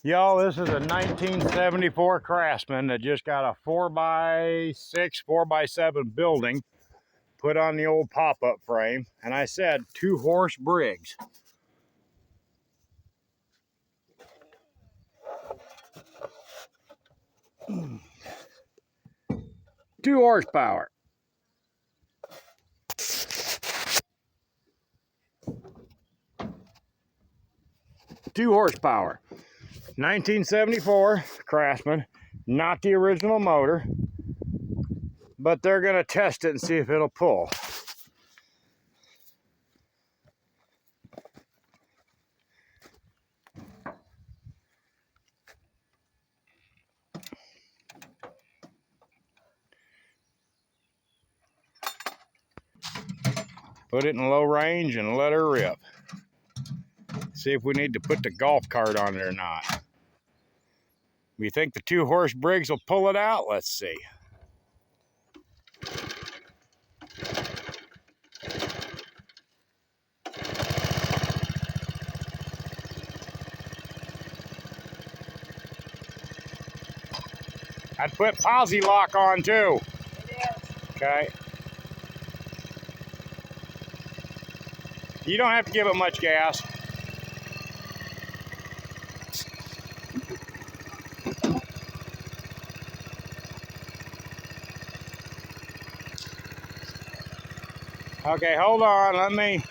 Y'all, this is a 1974 Craftsman that just got a 4x6, 4x7 building put on the old pop-up frame. And I said 2-horse Briggs. Two horsepower. Two horsepower. 1974 Craftsman, not the original motor, but they're gonna test it and see if it'll pull. Put it in low range and let her rip. See if we need to put the golf cart on it or not. We think the 2-horse Briggs will pull it out? Let's see. I'd put posi lock on too. Okay. You don't have to give it much gas. Okay, hold on. Let me